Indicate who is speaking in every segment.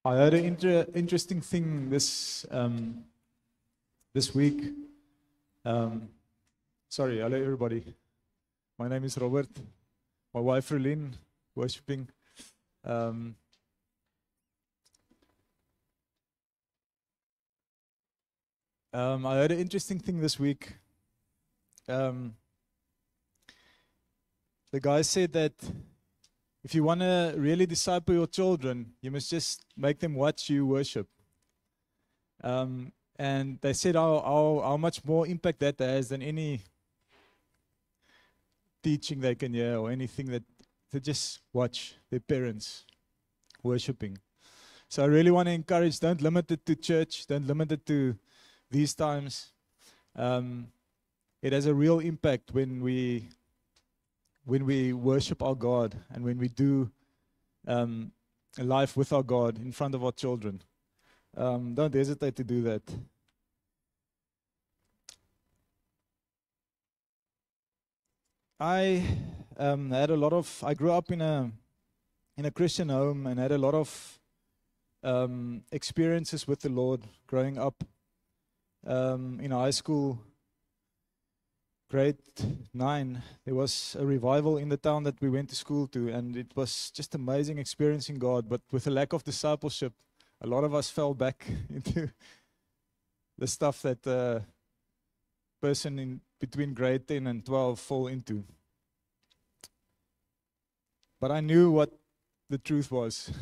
Speaker 1: I heard an interesting thing this week. Um, sorry, hello everybody. My name is Robert. My wife Relin, worshiping. Um, I heard an interesting thing this week. The guy said that if you want to really disciple your children, you must just make them watch you worship. And they said how much more impact that has than any teaching they can hear or anything that they just watch their parents worshiping. So I really want to encourage, don't limit it to church, don't limit it to these times. It has a real impact when we worship our God and when we do life with our God in front of our children. Don't hesitate to do that. I grew up in a Christian home and had a lot of experiences with the Lord growing up. In high school, grade 9, there was a revival in the town that we went to school to, and it was just amazing experiencing God. But with a lack of discipleship, a lot of us fell back into the stuff that person in between grade 10 and 12 fall into. But I knew what the truth was.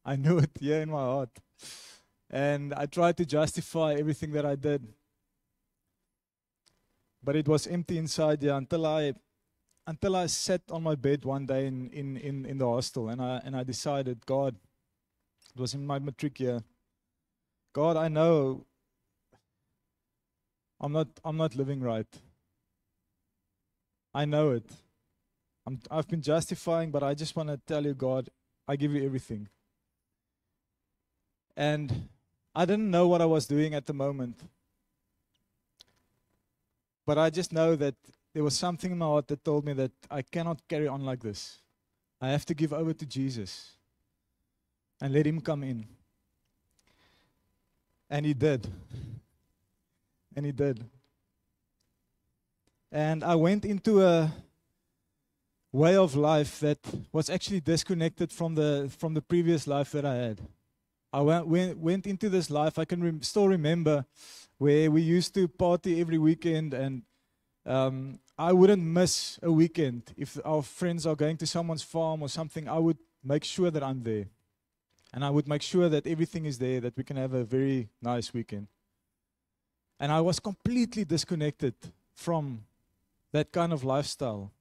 Speaker 1: I knew it here in my heart. And I tried to justify everything that I did. But it was empty inside here until I sat on my bed one day in the hostel and I decided, God, it was in my matric year. God, I know I'm not living right. I know it. I've been justifying, but I just want to tell you, God, I give you everything. And I didn't know what I was doing at the moment. But I just know that there was something in my heart that told me that I cannot carry on like this. I have to give over to Jesus and let Him come in. And He did. And He did. And I went into a way of life that was actually disconnected from the previous life that I had. I went into this life. I can still remember where we used to party every weekend, and I wouldn't miss a weekend. If our friends are going to someone's farm or something, I would make sure that I'm there. And I would make sure that everything is there, that we can have a very nice weekend. And I was completely disconnected from that kind of lifestyle.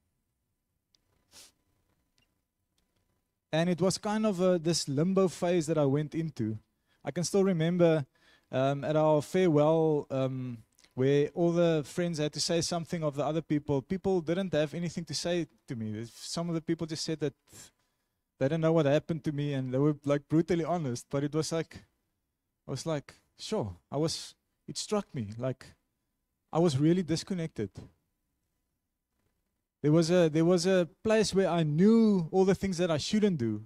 Speaker 1: And it was kind of this limbo phase that I went into. I can still remember at our farewell, where all the friends had to say something of the other people. People didn't have anything to say to me. Some of the people just said that they didn't know what happened to me, and they were like brutally honest. But it was like, I was like, sure. It struck me like I was really disconnected. There was a place where I knew all the things that I shouldn't do,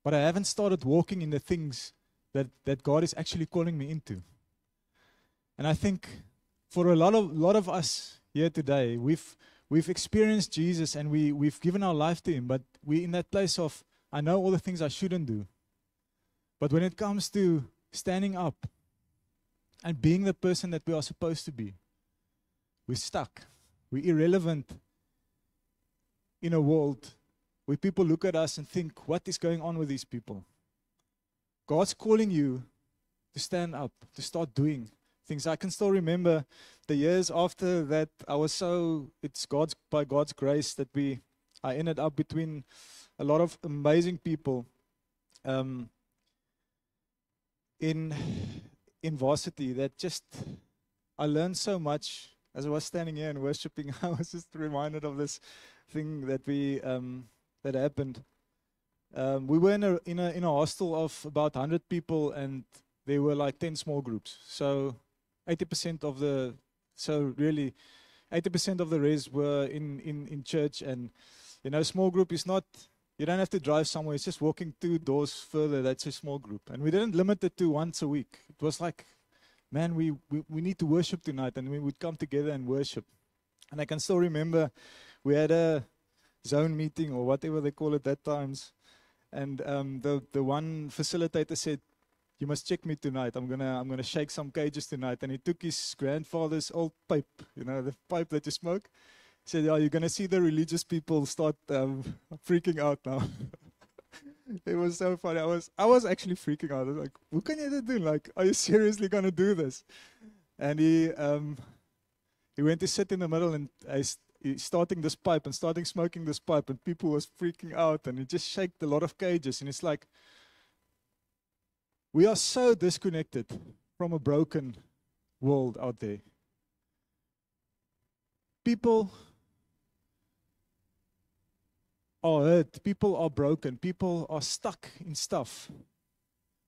Speaker 1: but I haven't started walking in the things that God is actually calling me into. And I think for a lot of us here today, we've experienced Jesus and we've given our life to Him, but we're in that place of, I know all the things I shouldn't do. But when it comes to standing up and being the person that we are supposed to be, we're stuck. We're irrelevant in a world where people look at us and think, what is going on with these people? God's calling you to stand up, to start doing things. I can still remember the years after that. It's by God's grace that I ended up between a lot of amazing people in varsity that just, I learned so much. As I was standing here and worshiping, I was just reminded of this thing that that happened. We were in a hostel of about 100 people, and there were like 10 small groups. So 80% of the rest were in church, and small group is not You don't have to drive somewhere. It's just walking 2 doors further. That's a small group. And we didn't limit it to once a week. It was like, man, we need to worship tonight. And we would come together and worship. And I can still remember we had a zone meeting or whatever they call it at times. And the one facilitator said, you must check me tonight. I'm gonna shake some cages tonight. And he took his grandfather's old pipe, the pipe that you smoke. He said, yeah, you're gonna see the religious people start freaking out now. It was so funny. I was actually freaking out. I was like, what can you do? Like, are you seriously gonna do this? And he went to sit in the middle and he's starting this pipe and starting smoking this pipe, and people was freaking out, and he just shaked a lot of cages. And it's like, we are so disconnected from a broken world out there. People are hurt. People are broken. People are stuck in stuff.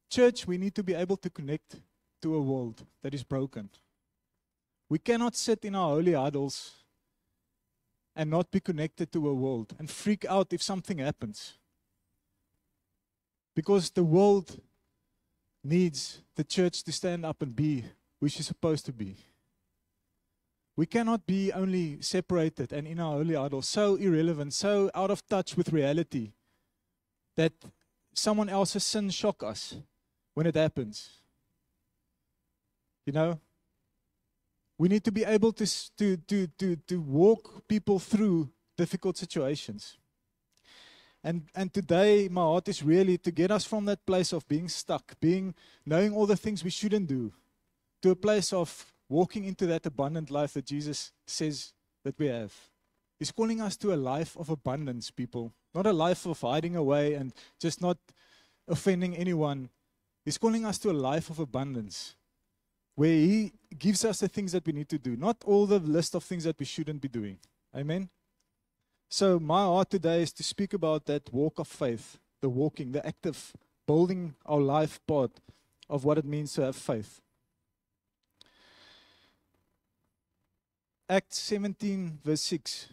Speaker 1: Church, we need to be able to connect to a world that is broken. We cannot sit in our holy huddles and not be connected to a world and freak out if something happens. Because the world needs the church to stand up and be who she's supposed to be. We cannot be only separated and in our holy idol, so irrelevant, so out of touch with reality, that someone else's sin shock us when it happens. We need to be able to walk people through difficult situations. And today, my heart is really to get us from that place of being stuck, knowing all the things we shouldn't do, to a place of walking into that abundant life that Jesus says that we have. He's calling us to a life of abundance, people. Not a life of hiding away and just not offending anyone. He's calling us to a life of abundance, where He gives us the things that we need to do, not all the list of things that we shouldn't be doing. Amen? So my heart today is to speak about that walk of faith, the walking, the active, building our life part of what it means to have faith. Acts 17, verse 6.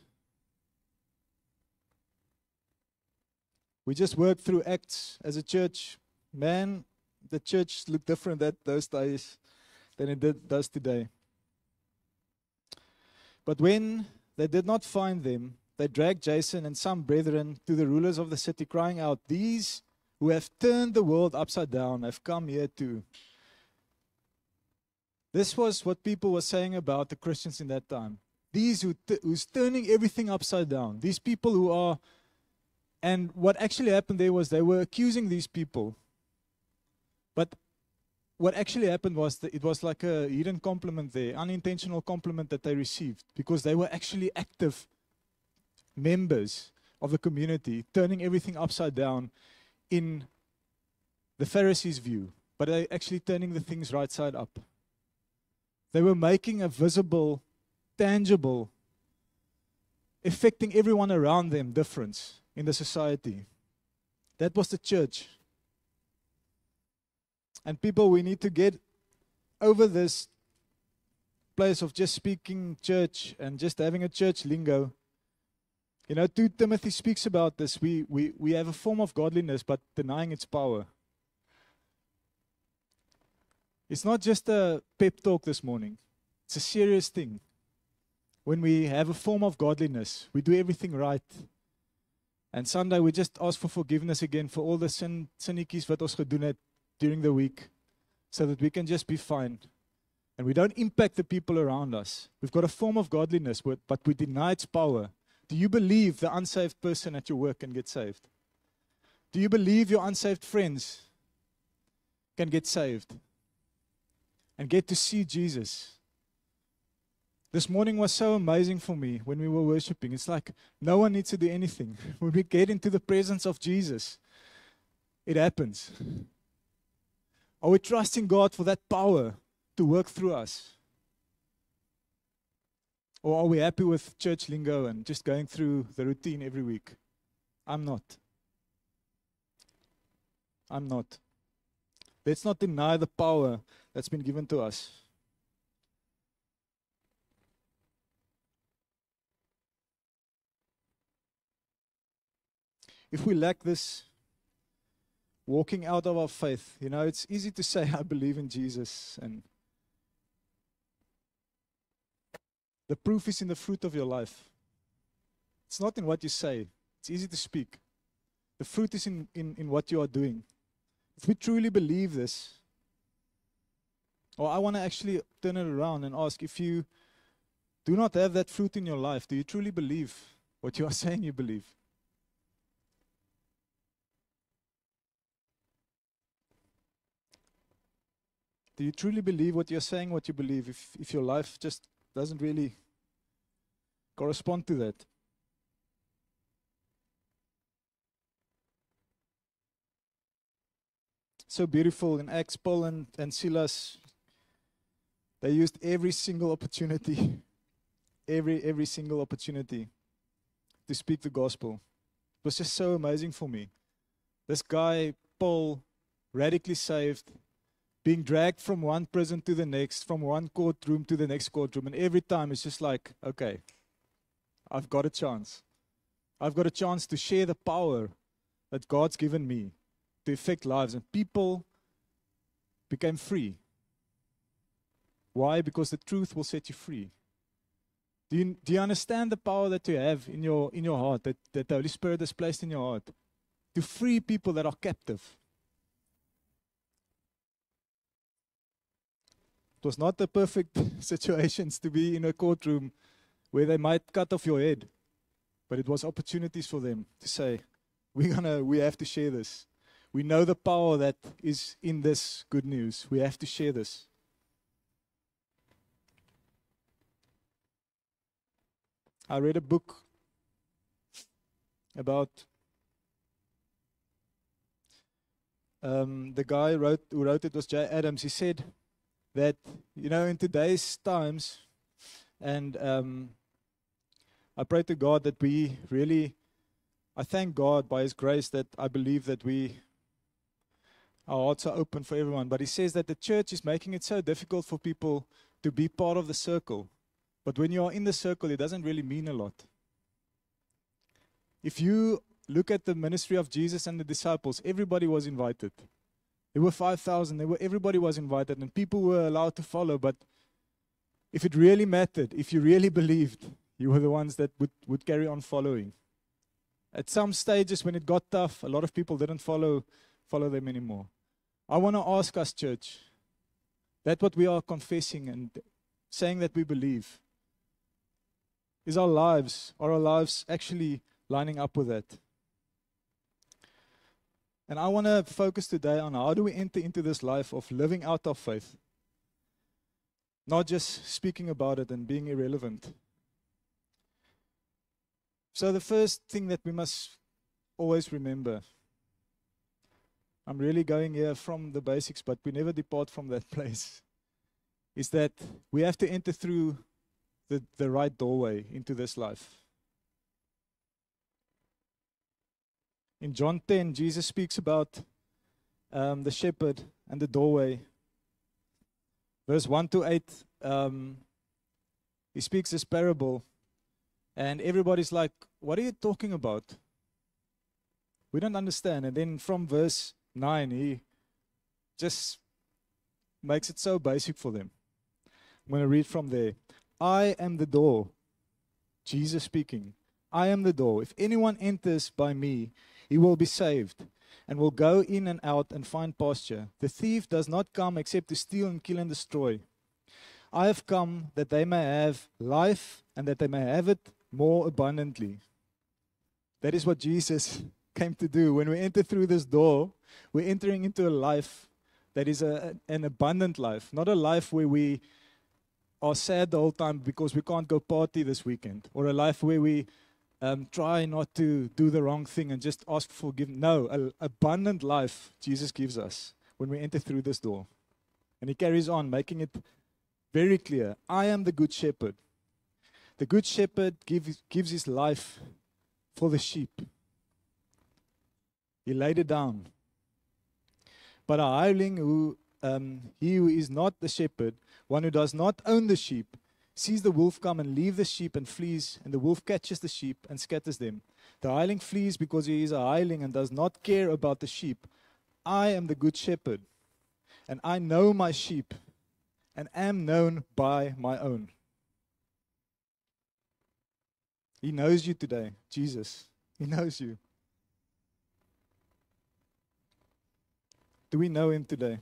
Speaker 1: We just worked through Acts as a church. Man, the church looked different those days than it does today. But when they did not find them, they dragged Jason and some brethren to the rulers of the city, crying out, "These who have turned the world upside down have come here too." This was what people were saying about the Christians in that time. These who's turning everything upside down. These people who are, and what actually happened there was they were accusing these people. But what actually happened was that it was like a hidden compliment there, unintentional compliment that they received, because they were actually active members of the community, turning everything upside down in the Pharisees' view, but they're actually turning the things right side up. They were making a visible, tangible, affecting everyone around them difference in the society. That was the church. And people, we need to get over this place of just speaking church and just having a church lingo. 2 Timothy speaks about this. We have a form of godliness, but denying its power. It's not just a pep talk this morning. It's a serious thing. When we have a form of godliness, we do everything right. And Sunday, we just ask for forgiveness again for all the sinnetjies wat ons gedoen het during the week, so that we can just be fine. And we don't impact the people around us. We've got a form of godliness, but we deny its power. Do you believe the unsaved person at your work can get saved? Do you believe your unsaved friends can get saved and get to see Jesus? This morning was so amazing for me when we were worshiping. It's like no one needs to do anything. When we get into the presence of Jesus, it happens. Are we trusting God for that power to work through us? Or are we happy with church lingo and just going through the routine every week? I'm not. Let's not deny the power that's been given to us. if we lack this walking out of our faith, it's easy to say, I believe in Jesus, and the proof is in the fruit of your life. It's not in what you say. It's easy to speak. The fruit is in what you are doing. If we truly believe this, or I want to actually turn it around and ask, if you do not have that fruit in your life, do you truly believe what you are saying you believe? Do you truly believe what you're saying, what you believe, if your life just doesn't really correspond to that? So beautiful in Acts, Paul and Silas, they used every single opportunity, every single opportunity to speak the gospel. It was just so amazing for me. This guy, Paul, radically saved, being dragged from one prison to the next, from one courtroom to the next courtroom, and every time it's just like, okay, I've got a chance. I've got a chance to share the power that God's given me to affect lives, and people became free. Why? Because the truth will set you free. Do you understand the power that you have in your heart, that the Holy Spirit has placed in your heart, to free people that are captive? It was not the perfect situations to be in a courtroom where they might cut off your head, but it was opportunities for them to say, we have to share this. We know the power that is in this good news. We have to share this. I read a book about the guy who wrote it was Jay Adams. He said that, in today's times, and I pray to God that I thank God by His grace that I believe that our hearts are open for everyone. But he says that the church is making it so difficult for people to be part of the circle. But when you are in the circle, it doesn't really mean a lot. If you look at the ministry of Jesus and the disciples, everybody was invited. There were 5,000. Everybody was invited, and people were allowed to follow. But if it really mattered, if you really believed, you were the ones that would carry on following. At some stages, when it got tough, a lot of people didn't follow them anymore. I want to ask us, church, that what we are confessing and saying that we believe, are our lives actually lining up with that? And I want to focus today on how do we enter into this life of living out our faith, not just speaking about it and being irrelevant. So the first thing that we must always remember, I'm really going here from the basics, but we never depart from that place, is that we have to enter through the right doorway into this life. In John 10, Jesus speaks about the shepherd and the doorway. Verse 1 to 8, he speaks this parable, and everybody's like, what are you talking about? We don't understand. And then from verse 9, he just makes it so basic for them. I'm going to read from there. I am the door. Jesus speaking. I am the door. If anyone enters by me, he will be saved, and will go in and out and find pasture. The thief does not come except to steal and kill and destroy. I have come that they may have life, and that they may have it more abundantly. That is what Jesus came to do. When we enter through this door, we're entering into a life that is an abundant life, not a life where we are sad the whole time because we can't go party this weekend, or a life where we try not to do the wrong thing and just ask for forgiveness. No, an abundant life Jesus gives us when we enter through this door. And he carries on, making it very clear. I am the good shepherd. The good shepherd gives his life for the sheep. He laid it down. But a hireling, he who is not the shepherd, one who does not own the sheep, sees the wolf come and leave the sheep and flees, and the wolf catches the sheep and scatters them. The hireling flees because he is a hireling and does not care about the sheep. I am the good shepherd, and I know my sheep, and am known by my own. He knows you today, Jesus. He knows you. Do we know him today?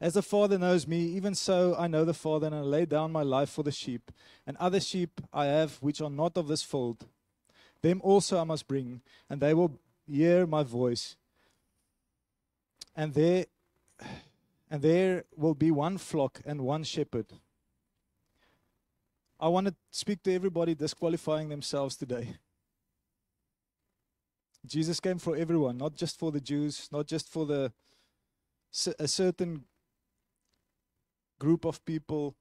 Speaker 1: As the Father knows me, even so I know the Father, and I lay down my life for the sheep. And other sheep I have which are not of this fold. Them also I must bring, and they will hear my voice. And there will be one flock and one shepherd. I want to speak to everybody disqualifying themselves today. Jesus came for everyone, not just for the Jews, not just for a certain group of people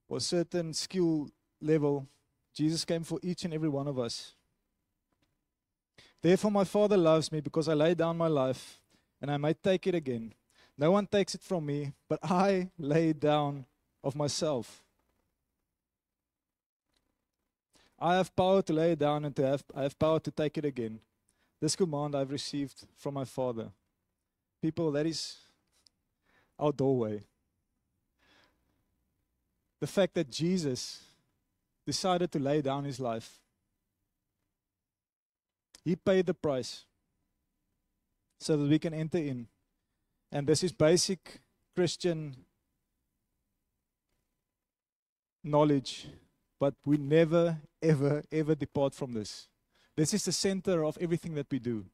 Speaker 1: or certain skill level. Jesus came for each and every one of us. Therefore my Father loves me, because I lay down my life, and I may take it again. No one takes it from me, but I lay it down of myself. I have power to lay it down, and I have power to take it again. This command I've received from my Father. People, that is our doorway. The fact that Jesus decided to lay down his life. He paid the price so that we can enter in. And this is basic Christian knowledge, but we never, ever, ever depart from this. This is the center of everything that we do.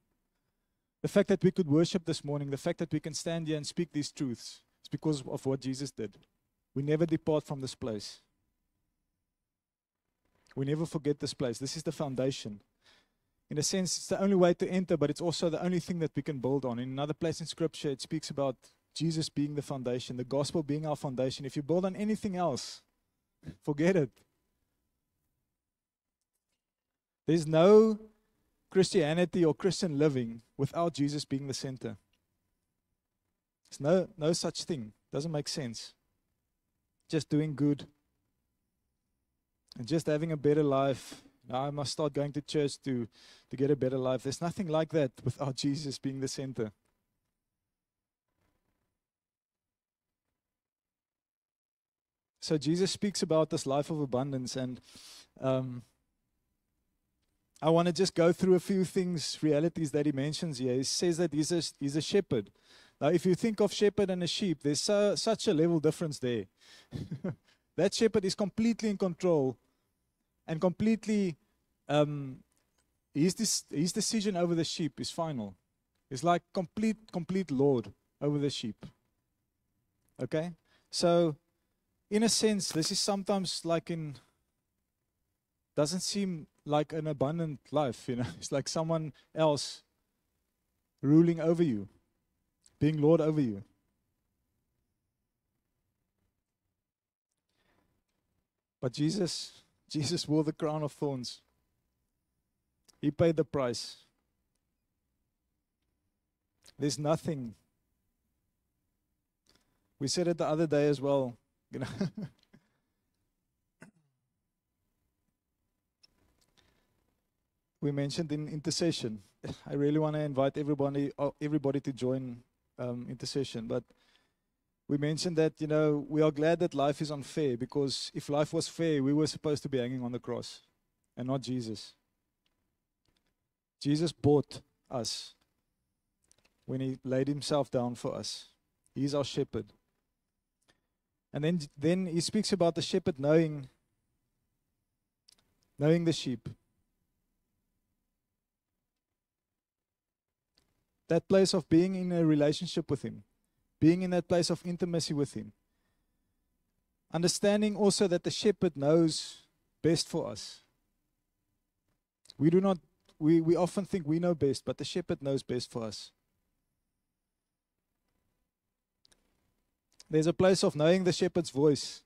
Speaker 1: The fact that we could worship this morning, the fact that we can stand here and speak these truths, is because of what Jesus did. We never depart from this place. We never forget this place. This is the foundation. In a sense, it's the only way to enter, but it's also the only thing that we can build on. In another place in Scripture, it speaks about Jesus being the foundation, the gospel being our foundation. If you build on anything else, forget it. There's no Christianity or Christian living without Jesus being the center. There's no such thing. Doesn't make sense. Just doing good and just having a better life. Now I must start going to church to get a better life. There's nothing like that without Jesus being the center. So Jesus speaks about this life of abundance, and I want to just go through a few things, realities that he mentions here. He says that he's a shepherd. Now, if you think of shepherd and a sheep, there's such a level difference there. That shepherd is completely in control and completely, his decision over the sheep is final. It's like complete Lord over the sheep. Okay? So, in a sense, this is sometimes doesn't seem like an abundant life, you know. It's like someone else ruling over you, being Lord over you. But Jesus wore the crown of thorns. He paid the price. There's nothing. We said it the other day as well, you know. We mentioned in intercession. I really want to invite everybody to join intercession. But we mentioned that, you know, we are glad that life is unfair, because if life was fair, we were supposed to be hanging on the cross and not Jesus. Jesus bought us when he laid himself down for us. He's our shepherd. And then he speaks about the shepherd knowing the sheep. That place of being in a relationship with him, being in that place of intimacy with him. Understanding also that the shepherd knows best for us. We often think we know best, but the shepherd knows best for us. There's a place of knowing the shepherd's voice,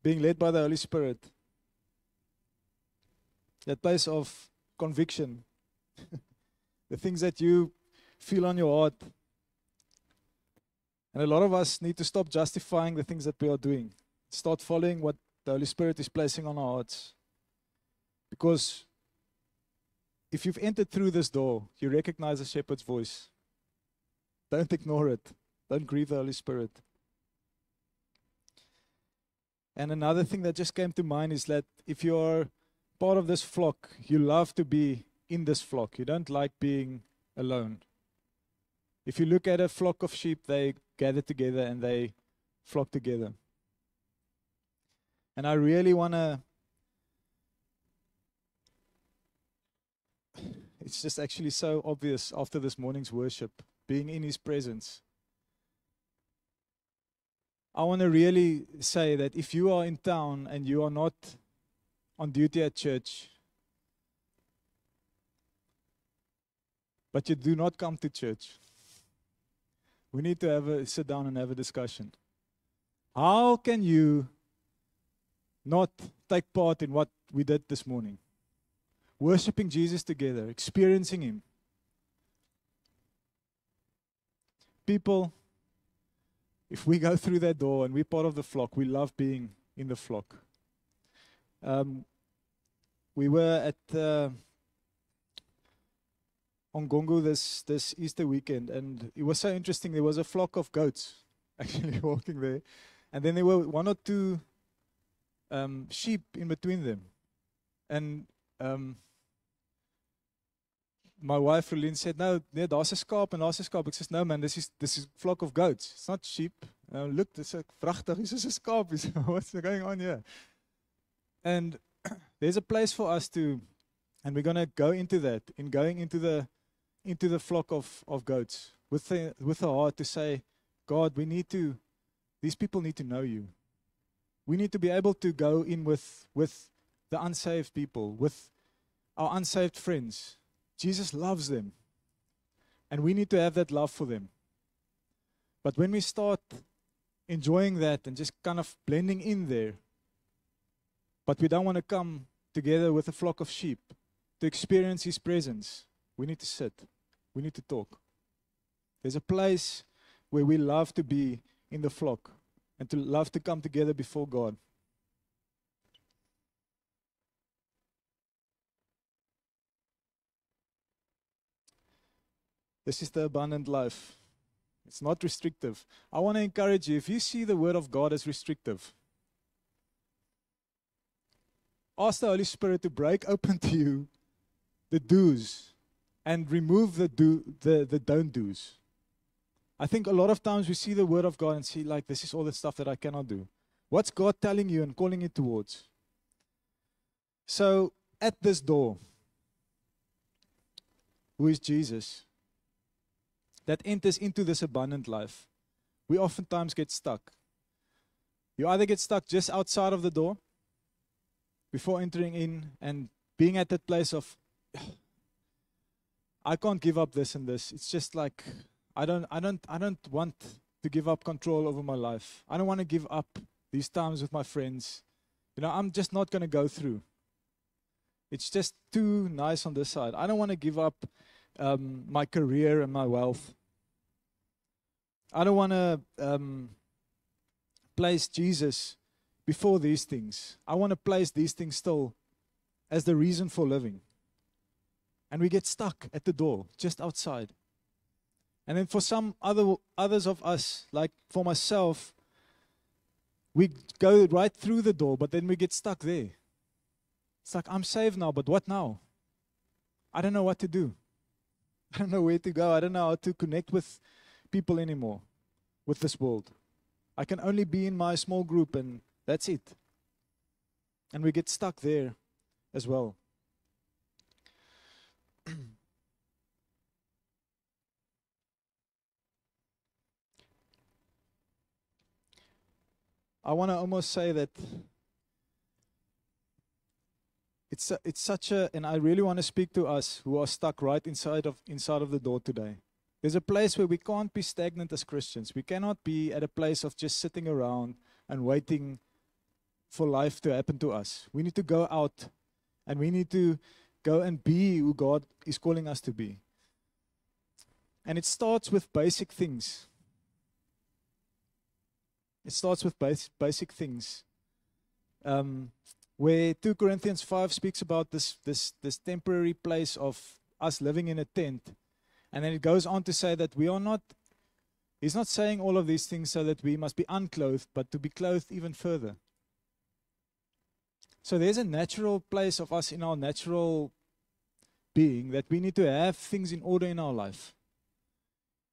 Speaker 1: being led by the Holy Spirit. That place of conviction. The things that you feel on your heart. And a lot of us need to stop justifying the things that we are doing. Start following what the Holy Spirit is placing on our hearts. Because if you've entered through this door, you recognize the shepherd's voice. Don't ignore it. Don't grieve the Holy Spirit. And another thing that just came to mind is that if you are part of this flock, you love to be in this flock. You don't like being alone. If you look at a flock of sheep, they gather together and they flock together. And I really want to, it's just actually so obvious after this morning's worship, being in His presence. I want to really say that if you are in town and you are not on duty at church, but you do not come to church, we need to sit down and have a discussion. How can you not take part in what we did this morning? Worshipping Jesus together, experiencing Him. People, if we go through that door and we're part of the flock, we love being in the flock. We were at Ongongo this Easter weekend, and it was so interesting. There was a flock of goats actually walking there, and then there were one or two sheep in between them. And my wife, Rolene, said, no, daar's 'n skaap en daar's 'n skaap. Ek said, no man, this is a flock of goats. It's not sheep. Look, this is pragtig. This is 'n skaap. What's going on here? And there's a place for us to, and we're going to go into that, in going into the flock of goats, with the heart to say, God, these people need to know you. We need to be able to go in with the unsaved people, with our unsaved friends. Jesus loves them. And we need to have that love for them. But when we start enjoying that and just kind of blending in there, but we don't want to come together with a flock of sheep to experience His presence, we need to sit. We need to talk. There's a place where we love to be in the flock and to love to come together before God. This is the abundant life. It's not restrictive. I want to encourage you, if you see the Word of God as restrictive, ask the Holy Spirit to break open to you the do's and remove the don't do's. I think a lot of times we see the Word of God and see like, this is all the stuff that I cannot do. What's God telling you and calling you towards? So, at this door, who is Jesus, that enters into this abundant life, we oftentimes get stuck. You either get stuck just outside of the door before entering in and being at that place of, I can't give up this and this. It's just like, I don't want to give up control over my life. I don't want to give up these times with my friends. I'm just not going to go through. It's just too nice on this side. I don't want to give up my career and my wealth. I don't want to place Jesus before these things. I want to place these things still as the reason for living. And we get stuck at the door, just outside. And then for some others of us, like for myself, we go right through the door, but then we get stuck there. It's like, I'm saved now, but what now? I don't know what to do. I don't know where to go. I don't know how to connect with people anymore, with this world. I can only be in my small group and that's it. And we get stuck there as well. I want to almost say that it's such a, and I really want to speak to us who are stuck right inside of the door today. There's a place where we can't be stagnant as Christians. We cannot be at a place of just sitting around and waiting for life to happen to us. We need to go out and we need to go and be who God is calling us to be. And it starts with basic things. It starts with basic things. Where 2 Corinthians 5 speaks about this temporary place of us living in a tent. And then it goes on to say that we are not, he's not saying all of these things so that we must be unclothed, but to be clothed even further. So there's a natural place of us in our natural being that we need to have things in order in our life.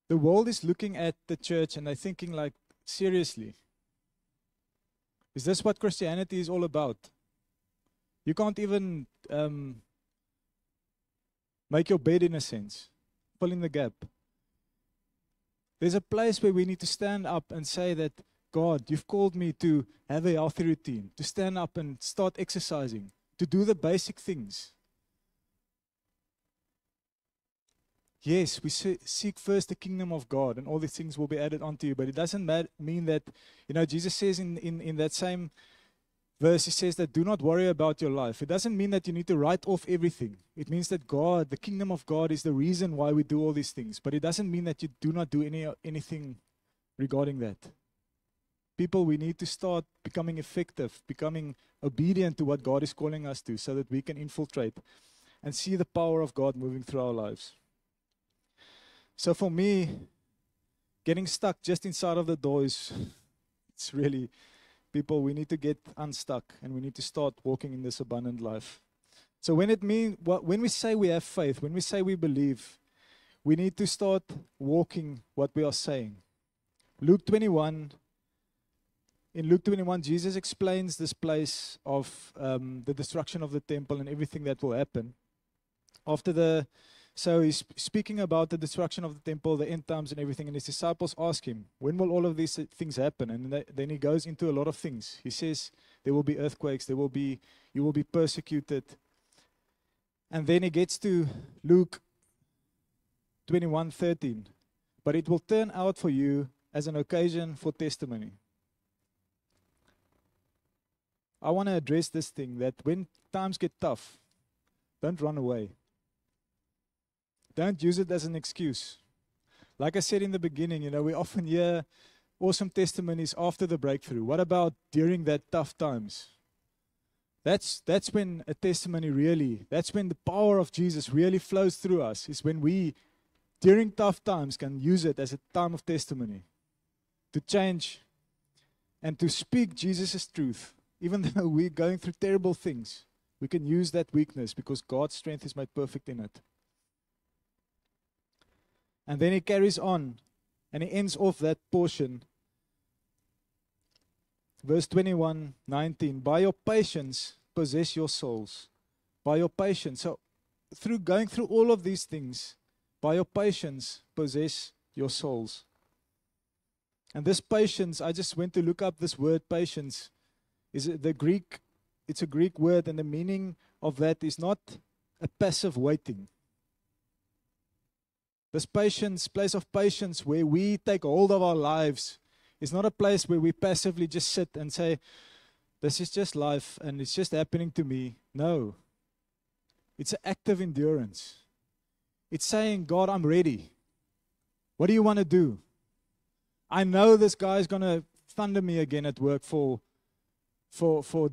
Speaker 1: The world is looking at the church and they're thinking like, seriously, is this what Christianity is all about? You can't even make your bed in a sense, fill in the gap. There's a place where we need to stand up and say that, God, you've called me to have a healthy routine, to stand up and start exercising, to do the basic things. Yes, we seek first the kingdom of God and all these things will be added onto you, but it doesn't mean that, Jesus says in that same verse, he says that do not worry about your life. It doesn't mean that you need to write off everything. It means that God, the kingdom of God is the reason why we do all these things, but it doesn't mean that you do not do anything regarding that. People, we need to start becoming effective, becoming obedient to what God is calling us to so that we can infiltrate and see the power of God moving through our lives. So for me, getting stuck just inside of the door it's really, people, we need to get unstuck and we need to start walking in this abundant life. So when we say we have faith, when we say we believe, we need to start walking what we are saying. In Luke 21, Jesus explains this place of the destruction of the temple and everything that will happen. So he's speaking about the destruction of the temple, the end times and everything, and his disciples ask him, when will all of these things happen? And then he goes into a lot of things. He says, there will be earthquakes, you will be persecuted. And then he gets to Luke 21:13. But it will turn out for you as an occasion for testimony. I want to address this thing that when times get tough, don't run away. Don't use it as an excuse. Like I said in the beginning, we often hear awesome testimonies after the breakthrough. What about during that tough times? That's when a testimony that's when the power of Jesus really flows through us, is when we, during tough times, can use it as a time of testimony to change and to speak Jesus' truth. Even though we're going through terrible things, we can use that weakness because God's strength is made perfect in it. And then he carries on and he ends off that portion. Verse 21:19, by your patience possess your souls. By your patience. So through going through all of these things, by your patience possess your souls. And this patience, I just went to look up this word patience. It's a Greek word, and the meaning of that is not a passive waiting. This patience, place of patience where we take hold of our lives, is not a place where we passively just sit and say, this is just life and it's just happening to me. No. It's an active endurance. It's saying, God, I'm ready. What do you want to do? I know this guy's going to thunder me again at work for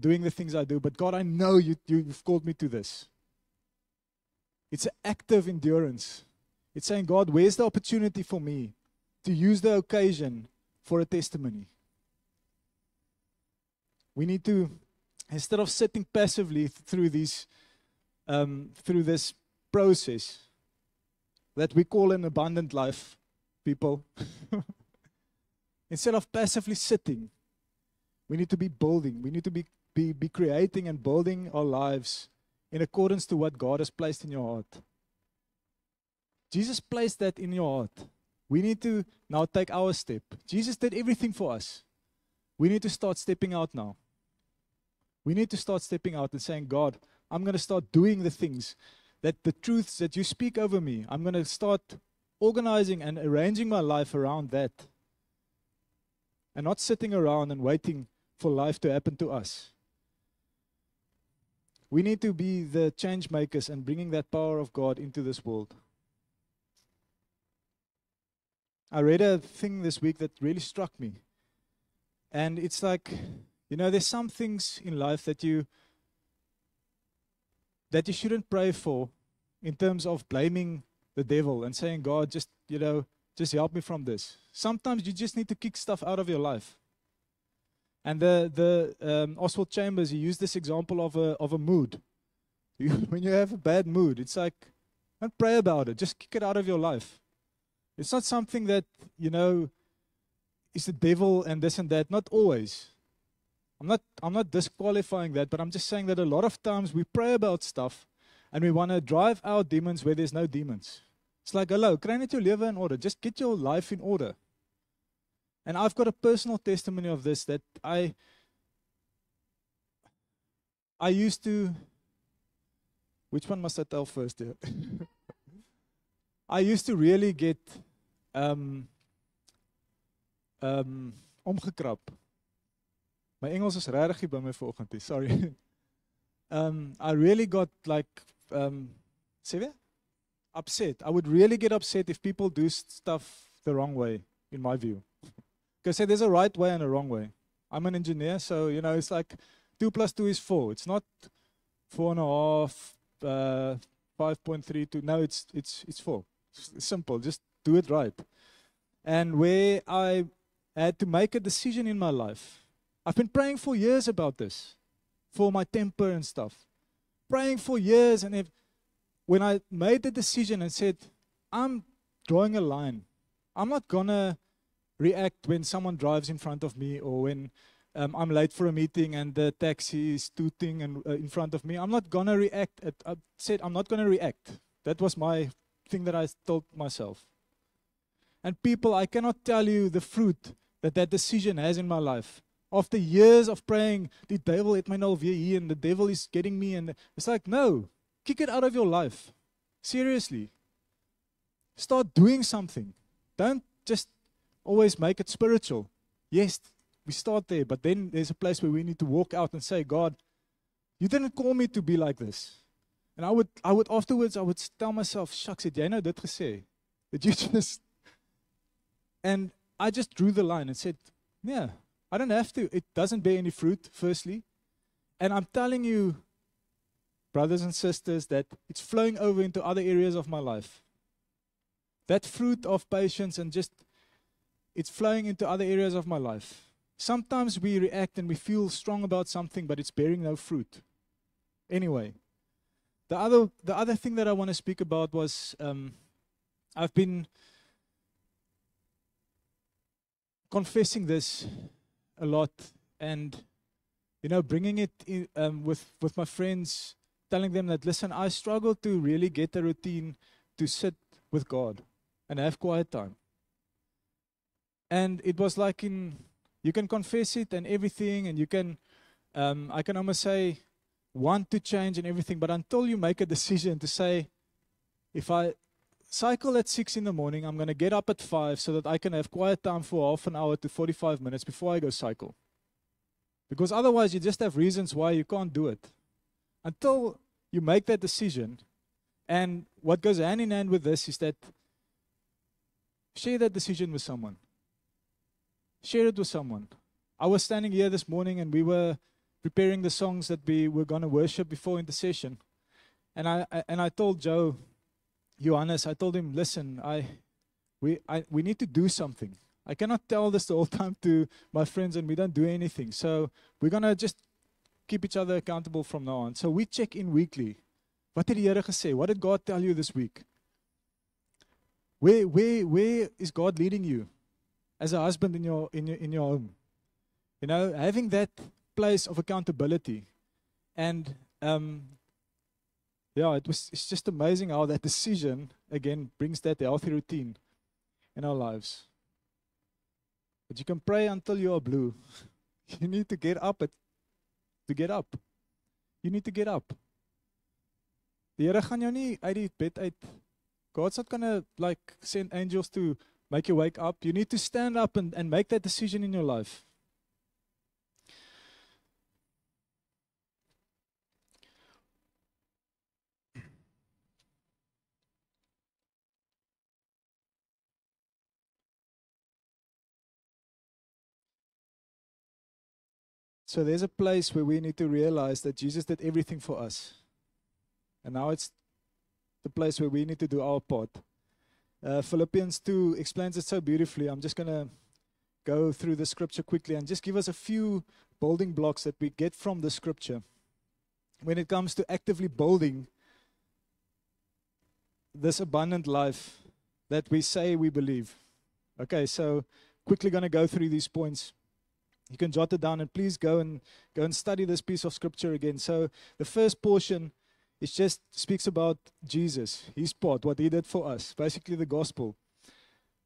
Speaker 1: doing the things I do. But God, I know you've called me to this. It's an active endurance. It's saying, God, where's the opportunity for me to use the occasion for a testimony? We need to, instead of sitting passively through this process that we call an abundant life, people, instead of passively sitting, we need to be building. We need to be creating and building our lives in accordance to what God has placed in your heart. Jesus placed that in your heart. We need to now take our step. Jesus did everything for us. We need to start stepping out now. We need to start stepping out and saying, God, I'm going to start doing the things, that the truths that you speak over me, I'm going to start organizing and arranging my life around that. And not sitting around and waiting for life to happen to us. We need to be the change makers and bringing that power of God into this world. I read a thing this week that really struck me. And it's like, there's some things in life that you shouldn't pray for, in terms of blaming the devil and saying, God, just help me from this. Sometimes you just need to kick stuff out of your life. And the Oswald Chambers, he used this example of a mood. When you have a bad mood, it's like, don't pray about it. Just kick it out of your life. It's not something that, is the devil and this and that. Not always. I'm not disqualifying that, but I'm just saying that a lot of times we pray about stuff and we want to drive out demons where there's no demons. It's like, hello, kry net jou lewe in order. Just get your life in order. And I've got a personal testimony of this, that I used to, which one must I tell first here? I used to really get omgekrap. My Engels is regtig nie by my vanoggend nie, sorry. I really got upset. I would really get upset if people do stuff the wrong way, in my view. Because there's a right way and a wrong way. I'm an engineer, so, it's like 2 + 2 is 4. It's not 4.5, 5.32. No, it's 4. It's simple. Just do it right. And where I had to make a decision in my life, I've been praying for years about this, for my temper and stuff. Praying for years, and when I made the decision and said, I'm drawing a line. I'm not going to react when someone drives in front of me, or when I'm late for a meeting and the taxi is tooting in front of me. I'm not going to react. I said, I'm not going to react. That was my thing that I told myself. And people, I cannot tell you the fruit that decision has in my life. After years of praying, the devil het my nou weer hier, and the devil is getting me, and it's like, no, kick it out of your life. Seriously. Start doing something. Don't just always make it spiritual. Yes, we start there, but then there's a place where we need to walk out and say, God, you didn't call me to be like this. And I would afterwards, I would tell myself, shucks, het jy nou dit gesê? Did you just... And I just drew the line and said, yeah, I don't have to. It doesn't bear any fruit, firstly. And I'm telling you, brothers and sisters, that it's flowing over into other areas of my life. That fruit of patience and it's flowing into other areas of my life. Sometimes we react and we feel strong about something, but it's bearing no fruit. Anyway, the other thing that I want to speak about was, I've been confessing this a lot, and bringing it in, with my friends, telling them that, listen, I struggle to really get a routine to sit with God and have quiet time. And it was like, you can confess it and everything, and you can, I can almost say, want to change and everything, but until you make a decision to say, if I cycle at 6 in the morning, I'm going to get up at 5 so that I can have quiet time for half an hour to 45 minutes before I go cycle. Because otherwise you just have reasons why you can't do it. Until you make that decision, and what goes hand in hand with this is that share that decision with someone. Share it with someone. I was standing here this morning and we were preparing the songs that we were going to worship before intercession. And I told Joe, Johannes, I told him, listen, we need to do something. I cannot tell this the whole time to my friends and we don't do anything. So we're going to just keep each other accountable from now on. So we check in weekly. Wat het die Here gesê? What did God tell you this week? Where is God leading you as a husband in your home? Having that place of accountability. And it's just amazing how that decision, again, brings that healthy routine in our lives. But you can pray until you are blue. You need to get up to get up. You need to get up. Die Here gaan jou nie uit die bed uit. God's not going to send angels to make you wake up. You need to stand up and make that decision in your life. So there's a place where we need to realize that Jesus did everything for us. And now it's the place where we need to do our part. Philippians 2 explains it so beautifully. I'm just going to go through the scripture quickly and just give us a few building blocks that we get from the scripture when it comes to actively building this abundant life that we say we believe. Okay, so quickly going to go through these points. You can jot it down and please go and study this piece of scripture again. So the first portion is just speaks about Jesus, his part, what he did for us, basically the gospel.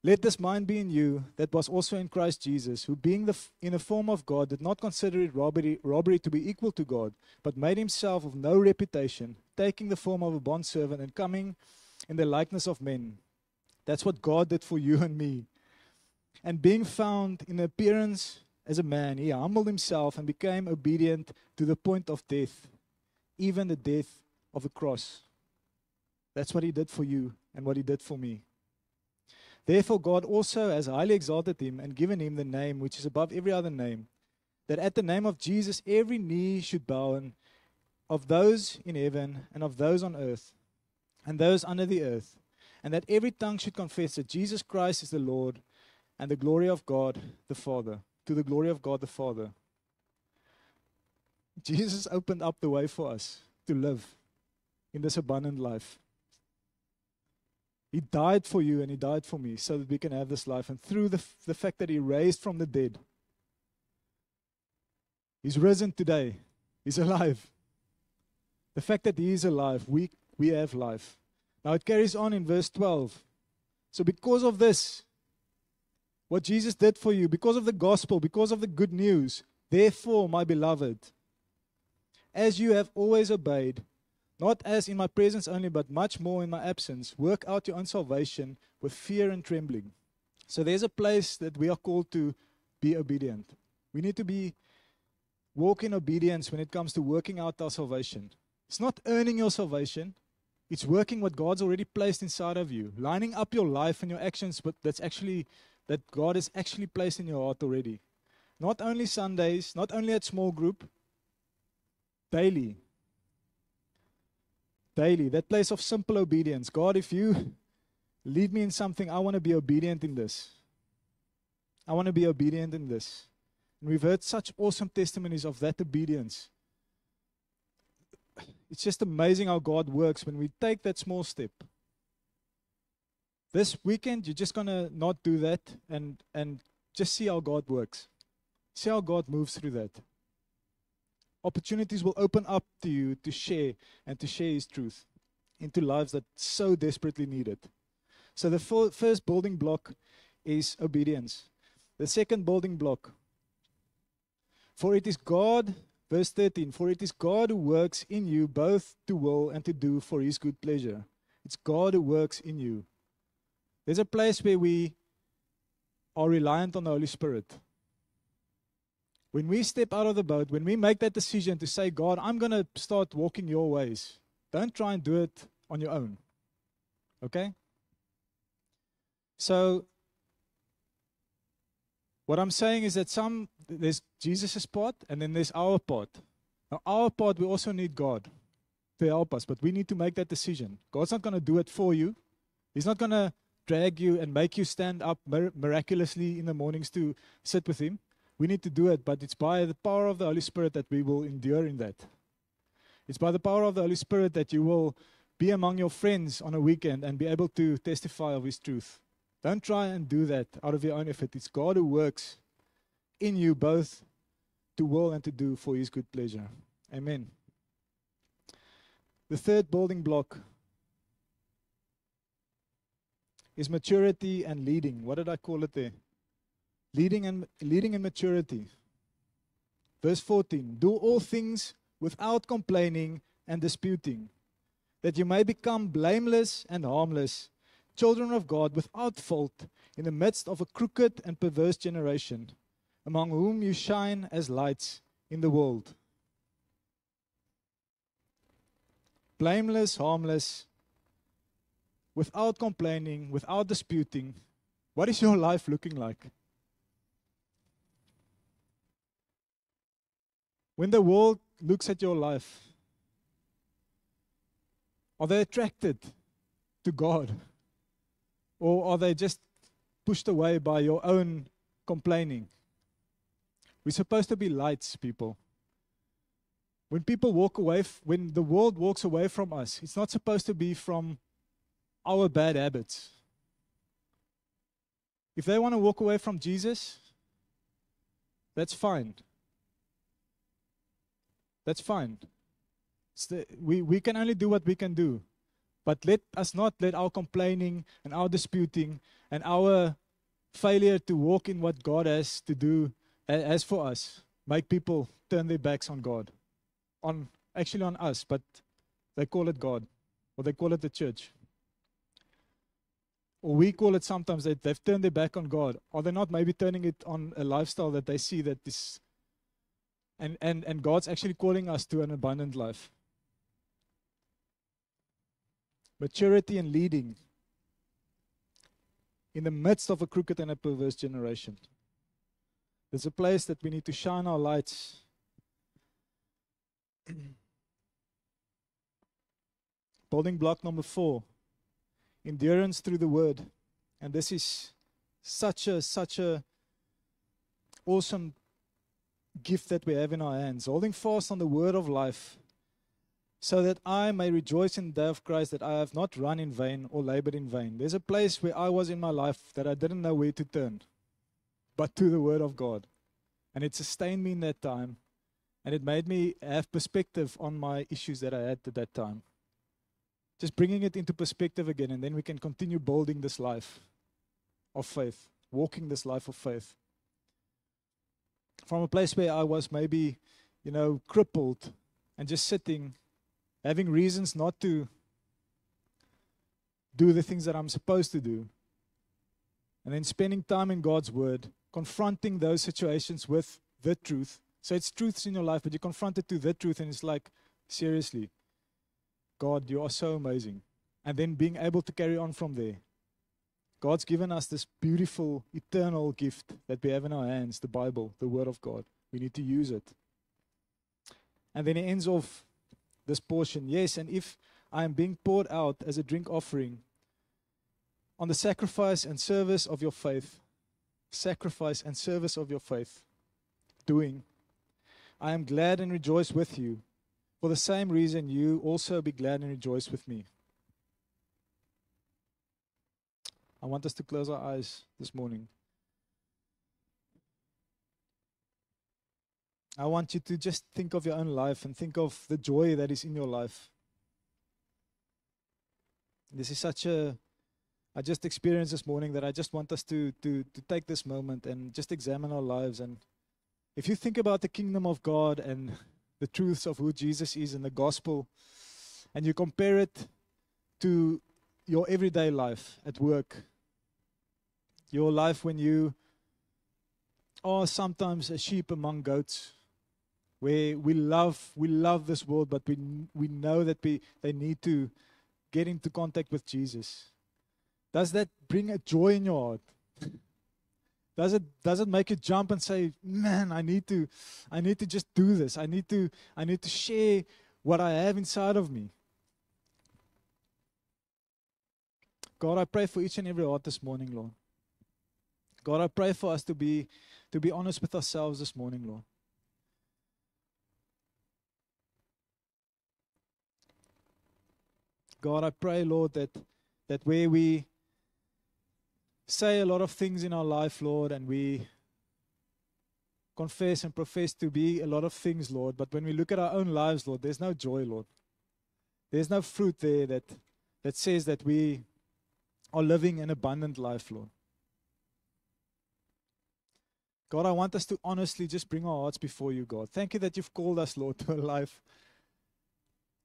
Speaker 1: Let this mind be in you that was also in Christ Jesus, who being in the form of God did not consider it robbery to be equal to God, but made himself of no reputation, taking the form of a bondservant and coming in the likeness of men. That's what God did for you and me. And being found in appearance as a man, he humbled himself and became obedient to the point of death, even the death of the cross. That's what he did for you and what he did for me. Therefore God also has highly exalted him and given him the name which is above every other name, that at the name of Jesus every knee should bow, and of those in heaven and of those on earth and those under the earth, and that every tongue should confess that Jesus Christ is the Lord, and the glory of God the Father, to the glory of God the Father. Jesus opened up the way for us to live in this abundant life. He died for you and he died for me so that we can have this life. And through the fact that he raised from the dead, he's risen today. He's alive. The fact that he is alive, we have life. Now it carries on in verse 12. So because of this, what Jesus did for you, because of the gospel, because of the good news, therefore, my beloved, as you have always obeyed, not as in my presence only, but much more in my absence, work out your own salvation with fear and trembling. So there's a place that we are called to be obedient. We need to walk in obedience when it comes to working out our salvation. It's not earning your salvation. It's working what God's already placed inside of you. Lining up your life and your actions that God has actually placed in your heart already. Not only Sundays, not only at small group, daily. Daily, that place of simple obedience. God, if you lead me in something, I want to be obedient in this. I want to be obedient in this. And we've heard such awesome testimonies of that obedience. It's just amazing how God works when we take that small step. This weekend, you're just going to not do that and just see how God works. See how God moves through that. Opportunities will open up to you to share His truth into lives that so desperately need it. So the first building block is obedience. The second building block, for it is God, verse 13, for it is God who works in you both to will and to do for His good pleasure. It's God who works in you. There's a place where we are reliant on the Holy Spirit. When we step out of the boat, when we make that decision to say, God, I'm going to start walking your ways, don't try and do it on your own. Okay? So, what I'm saying is that there's Jesus' part, and then there's our part. Now, our part, we also need God to help us, but we need to make that decision. God's not going to do it for you. He's not going to drag you and make you stand up miraculously in the mornings to sit with Him. We need to do it, but it's by the power of the Holy Spirit that we will endure in that. It's by the power of the Holy Spirit that you will be among your friends on a weekend and be able to testify of His truth. Don't try and do that out of your own effort. It's God who works in you both to will and to do for His good pleasure. Amen. The third building block is maturity and leading. What did I call it there? Leading and maturity. Verse 14, do all things without complaining and disputing, that you may become blameless and harmless, children of God without fault, in the midst of a crooked and perverse generation, among whom you shine as lights in the world. Blameless, harmless, without complaining, without disputing. What is your life looking like? When the world looks at your life, are they attracted to God? Or are they just pushed away by your own complaining? We're supposed to be lights, people. When people walk away, when the world walks away from us, it's not supposed to be from our bad habits. If they want to walk away from Jesus, that's fine. That's fine. We can only do what we can do. But let us not let our complaining and our disputing and our failure to walk in what God has to do, as for us, make people turn their backs on God. Actually on us, but they call it God, or they call it the church. Or we call it sometimes that they've turned their back on God. Are they not maybe turning it on a lifestyle that they see that this, and God's actually calling us to an abundant life? Maturity and leading in the midst of a crooked and a perverse generation. There's a place that we need to shine our lights. Building block number 4, endurance through the word. And this is such a awesome gift that we have in our hands. Holding fast on the word of life, so that I may rejoice in the day of Christ, that I have not run in vain or labored in vain. There's a place where I was in my life that I didn't know where to turn, but to the word of God. And it sustained me in that time. And it made me have perspective on my issues that I had at that time. Just bringing it into perspective again, and then we can continue building this life of faith, walking this life of faith. From a place where I was maybe, crippled and just sitting, having reasons not to do the things that I'm supposed to do. And then spending time in God's word, confronting those situations with the truth. So it's truths in your life, but you confront it to the truth, and it's like, seriously, God, you are so amazing. And then being able to carry on from there. God's given us this beautiful, eternal gift that we have in our hands, the Bible, the Word of God. We need to use it. And then he ends off this portion. Yes, and if I am being poured out as a drink offering on the sacrifice and service of your faith, doing, I am glad and rejoice with you. For the same reason, you also be glad and rejoice with me. I want us to close our eyes this morning. I want you to just think of your own life and think of the joy that is in your life. This is I just experienced this morning that I just want us to take this moment and just examine our lives. And if you think about the kingdom of God and the truths of who Jesus is in the gospel, and you compare it to your everyday life at work, your life when you are sometimes a sheep among goats, where we love this world, but we know that they need to get into contact with Jesus. Does that bring a joy in your heart? Does it make you jump and say, man, I need to just do this. I need to share what I have inside of me. God, I pray for each and every heart this morning, Lord. God, I pray for us to be honest with ourselves this morning, Lord. God, I pray, Lord, that where we say a lot of things in our life, Lord, and we confess and profess to be a lot of things, Lord, but when we look at our own lives, Lord, there's no joy, Lord. There's no fruit there that says that we are living an abundant life, Lord. God, I want us to honestly just bring our hearts before you, God. Thank you that you've called us, Lord, to a life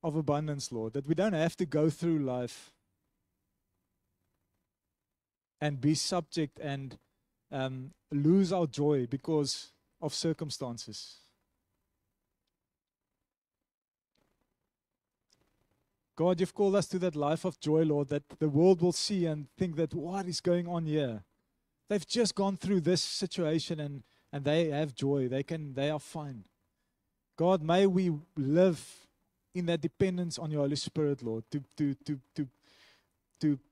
Speaker 1: of abundance, Lord, that we don't have to go through life and be subject and lose our joy because of circumstances. God, you've called us to that life of joy, Lord, that the world will see and think that what is going on here? They've just gone through this situation and they have joy. They are fine. God, may we live in that dependence on your Holy Spirit, Lord, to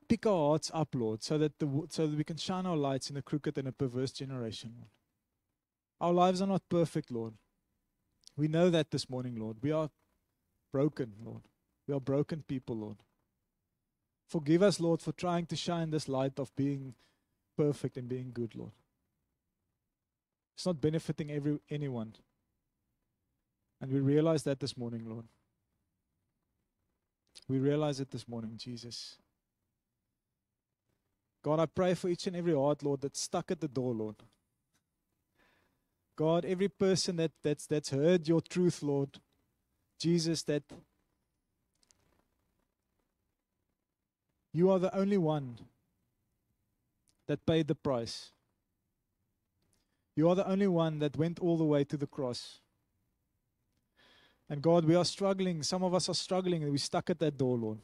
Speaker 1: pick our hearts up, Lord, so that we can shine our lights in a crooked and a perverse generation, Lord. Our lives are not perfect, Lord. We know that this morning, Lord. We are broken, Lord. We are broken people, Lord. Forgive us, Lord, for trying to shine this light of being perfect and being good, Lord. It's not benefiting anyone. And we realize that this morning, Lord. We realize it this morning, Jesus. God, I pray for each and every heart, Lord, that's stuck at the door, Lord. God, every person that's heard your truth, Lord, Jesus, that you are the only one that paid the price. You are the only one that went all the way to the cross. And God, we are struggling. Some of us are struggling and we're stuck at that door, Lord.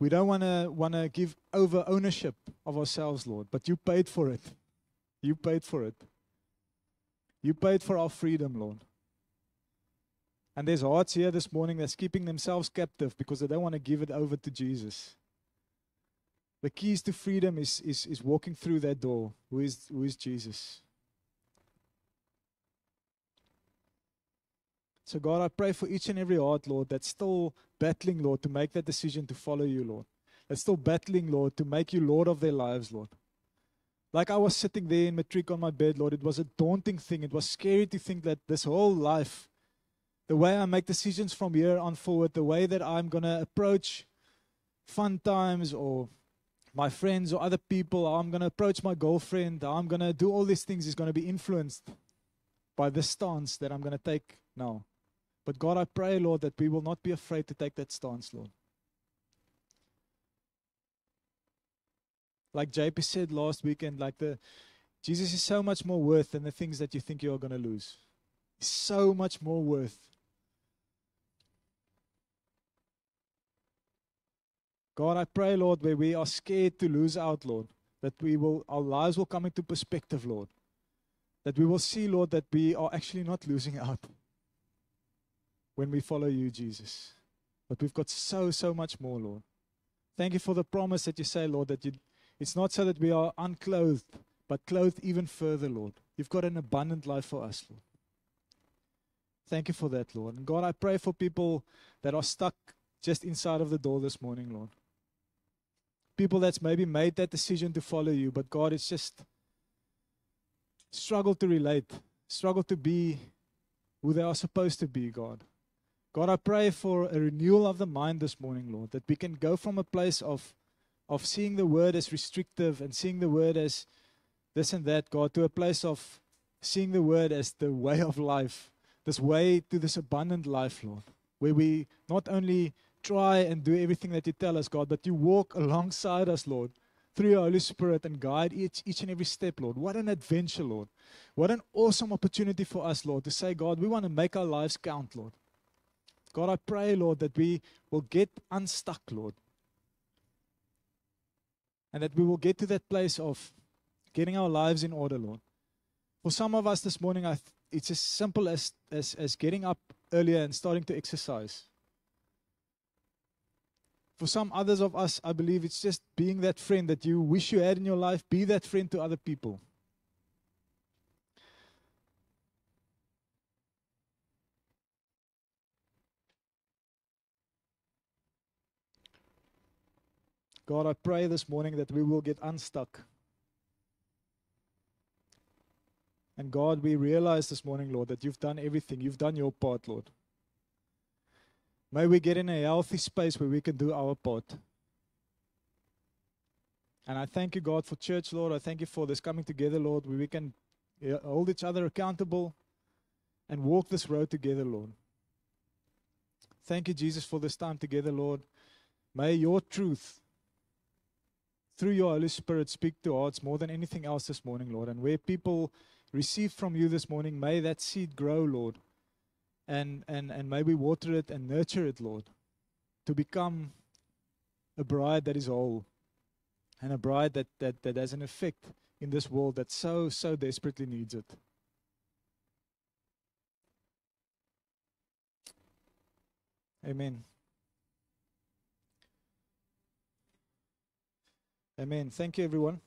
Speaker 1: We don't want to give over ownership of ourselves, Lord, but you paid for it. You paid for it. You paid for our freedom, Lord. And there's hearts here this morning that's keeping themselves captive because they don't want to give it over to Jesus. The keys to freedom is walking through that door, who is Jesus. So God, I pray for each and every heart, Lord, that's still battling, Lord, to make that decision to follow you, Lord. That's still battling, Lord, to make you Lord of their lives, Lord. Like I was sitting there in Matric on my bed, Lord, it was a daunting thing. It was scary to think that this whole life, the way I make decisions from here on forward, the way that I'm going to approach fun times or my friends or other people, how I'm going to approach my girlfriend, how I'm going to do all these things is going to be influenced by this stance that I'm going to take now. But God, I pray, Lord, that we will not be afraid to take that stance, Lord. Like JP said last weekend, Jesus is so much more worth than the things that you think you are going to lose. He's so much more worth. God, I pray, Lord, where we are scared to lose out, Lord, that our lives will come into perspective, Lord. That we will see, Lord, that we are actually not losing out when we follow you, Jesus. But we've got so much more, Lord. Thank you for the promise that you say, Lord, that it's not so that we are unclothed, but clothed even further, Lord. You've got an abundant life for us, Lord. Thank you for that, Lord. And God, I pray for people that are stuck just inside of the door this morning, Lord. People that's maybe made that decision to follow you, but God, it's just struggle to relate, struggle to be who they are supposed to be, God. God, I pray for a renewal of the mind this morning, Lord, that we can go from a place of seeing the word as restrictive and seeing the word as this and that, God, to a place of seeing the word as the way of life, this way to this abundant life, Lord, where we not only try and do everything that you tell us, God, but you walk alongside us, Lord, through your Holy Spirit and guide each and every step, Lord. What an adventure, Lord. What an awesome opportunity for us, Lord, to say, God, we want to make our lives count, Lord. God, I pray, Lord, that we will get unstuck, Lord. And that we will get to that place of getting our lives in order, Lord. For some of us this morning, it's as simple as getting up earlier and starting to exercise. For some others of us, I believe it's just being that friend that you wish you had in your life. Be that friend to other people. God, I pray this morning that we will get unstuck. And God, we realize this morning, Lord, that you've done everything. You've done your part, Lord. May we get in a healthy space where we can do our part. And I thank you, God, for church, Lord. I thank you for this coming together, Lord, where we can hold each other accountable and walk this road together, Lord. Thank you, Jesus, for this time together, Lord. May your truth, through your Holy Spirit, speak to hearts more than anything else this morning, Lord. And where people receive from you this morning, may that seed grow, Lord. And may we water it and nurture it, Lord, to become a bride that is whole and a bride that has an effect in this world that so desperately needs it. Amen. Amen. Thank you, everyone.